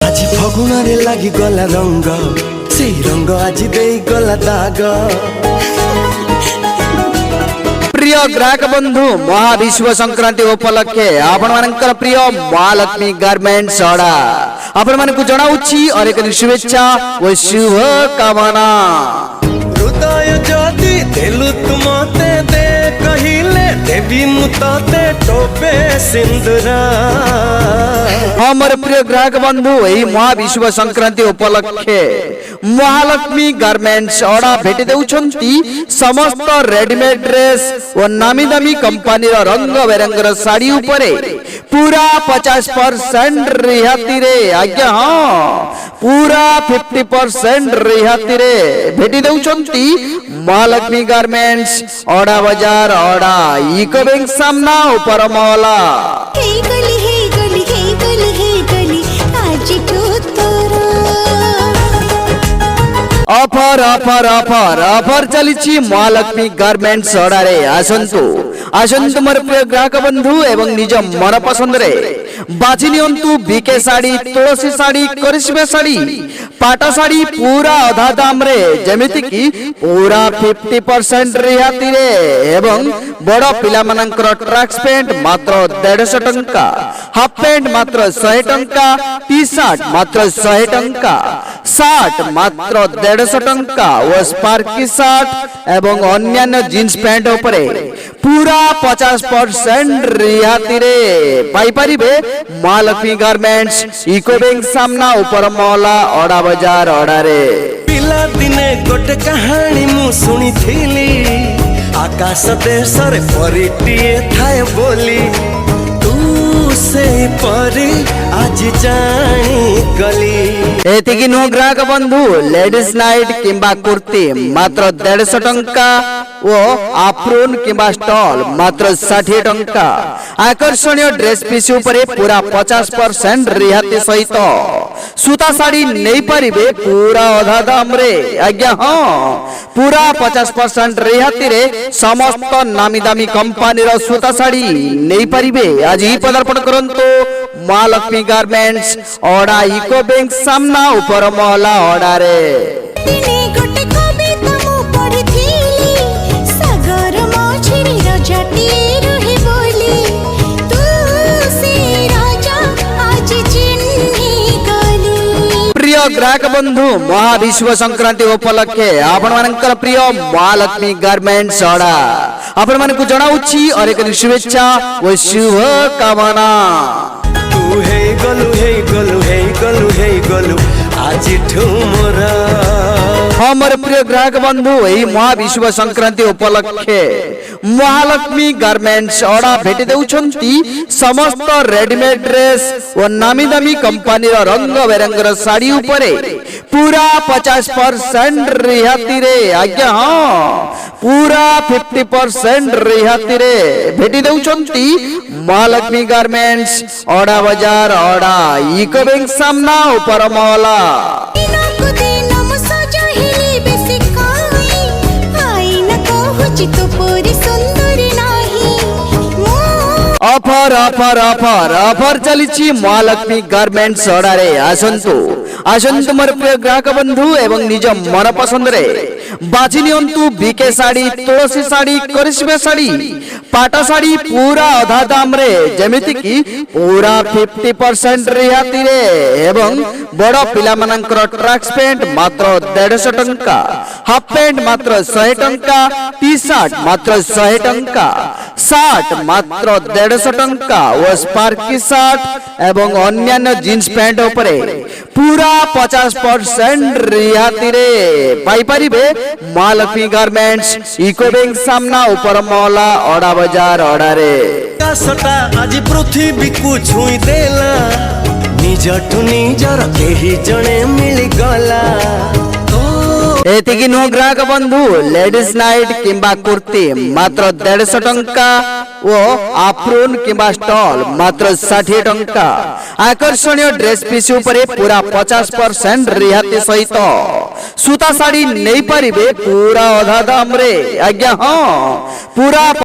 आज फगुणरे लागि गला रंग से रंग आज दे गला दाग। प्रिय ग्राहक बंधु महाविश्व संक्रांति उपलक्षे आपण मानकर प्रिय महालक्ष्मी गारमेंट्स अड़ा आपण मानकु जणाउछि अनेक शुभेच्छा व शुभ कामना। हृदय जदि देलु तुमते दे कहिले देवी मुतते टोपे सिंदूरा। हमर प्रिय ग्राहक बंधु एही महाविश्व संक्रांति उपलक्षे महालक्ष्मी गारमेंट्स अड़ा भेटी देउछंती समस्त रेडीमेड ड्रेस और नामी दामी कंपनी रंग बेरंगर साड़ी उपरे पूरा 50% रिहाती रे। आज्ञा हाँ पूरा 50% रिहाती रे भेटी देउछंती महालक्ष्मी गारमेंट्स अड़ा बाजार अड़ा इको बैंक सामना ऊपर महला। ऑफर ऑफर ऑफर ऑफर चली महालक्ष्मी गारमेंट्स अड़ारे आसंतु आसंतु मोर प्रिय ग्राहक बंधु एवं निज मन पसंद रे बाछि नियंतु बीके साड़ी तुलसी साड़ी करिश्मा साड़ी पाटा साड़ी पूरा अधा दाम रे जेमिति की पूरा 50% रिहाती रे एवं बड़ पिला मानकर ट्रैक्स पैंट मात्र 150 टंका, हाफ पैंट मात्र 100 टंका, टी शर्ट मात्र 100 टंका, शर्ट मात्र 150 टंका व स्पार्की शर्ट एवं अन्य जीन्स पैंट उपरे पूरा 50% रिहाती रे पाई परिबे महालक्ष्मी गारमेंट्स इको बैंक सामना ऊपर महला अड़ा बाजार अड़ारे। पिला दिने गोटे कहानी मु सुनी थिली आकाश देशरे परिटिए थाए बोली तू से परी आज जानी गली। एतिकी नो ग्राहक बंधु लेडीज नाइट किंबा कुर्ती मात्र 150 टंका ओ आफ्रोन किंबा स्टॉल मात्र 60 टंका। आकर्षणीय ड्रेस पीस उपरे पूरा 50% रिहाती सहित सूता साड़ी नहीं पारिबे पूरा अधा दाम रे। आज्ञा हाँ पूरा 50% रिहाती रे समस्त नामी दामी कंपनी रो सूता साड़ी नहीं पारिबे। आज ही पदार्पण करंतो महालक्ष्मी गारमेंट्स अड़ा इको बैंक सामना ऊपर महला अड़ारे। प्रिय ग्राहक बंधु महाविश्व संक्रांति उपलक्षे आपण मानकर प्रिय महालक्ष्मी गारमेंट्स अड़ा आपण मानकु जणाउछि अनेक शुभेच्छा व शुभ कामना। तू हे गलु हे गलु हे गलु हे गलु आज ठुमरा। हमर प्रिय ग्राहक बंधु एही महाविश्व संक्रांति उपलक्षे महालक्ष्मी गारमेंट्स अड़ा भेटी देउछंती समस्त रेडीमेड ड्रेस और नामी दामी कंपनी रंग बेरंगर साड़ी उपरे पूरा 50% रिहाती रे। आज्ञा हाँ पूरा 50% रिहाती रे भेटी देउछंती महालक्ष्मी गारमेंट्स अड़ा बाजार अड़ा इको बैंक सामना ऊपर महला। ऑफर ऑफर ऑफर ऑफर चली महालक्ष्मी गारमेंट्स अड़ारे आसंतु आसंतु मोर प्रिय ग्राहक बंधु एवं निज मन पसंद रे बाछि नियंतु बीके साड़ी तुलसी साड़ी करिश्मा साड़ी पाटा साड़ी पूरा अधा दाम रे जेमिति की पूरा 50% रिहाती रे एवं बड़ पिला मानकर ट्रैक्स पैंट मात्र 150 टंका, हाफ पैंट मात्र 100 टंका, टी शर्ट मात्र 100 टंका, शर्ट मात्र 150 टंका व स्पार्की शर्ट एवं अन्य जीन्स पैंट उपरे पूरा 50% रिहाती रे पाई परिबे महालक्ष्मी गारमेंट्स इको बैंक सामना ऊपर महला अड़ा बाजार अड़ारे। आकाशटा आज पृथ्वी को छुई देला निजठु निजर केही जणे मिल गला। एतिकी नो ग्राहक बंधु लेडीज नाइट किंबा कुर्ती मात्र 150 टंका ओ आफ्रोन किंबा स्टॉल मात्र 60 टंका। आकर्षणीय ड्रेस पीस उपरे पूरा 50% रिहाती सहित सूता साड़ी नहीं पारिबे पूरा अधा दाम रे। आज्ञा हाँ पूरा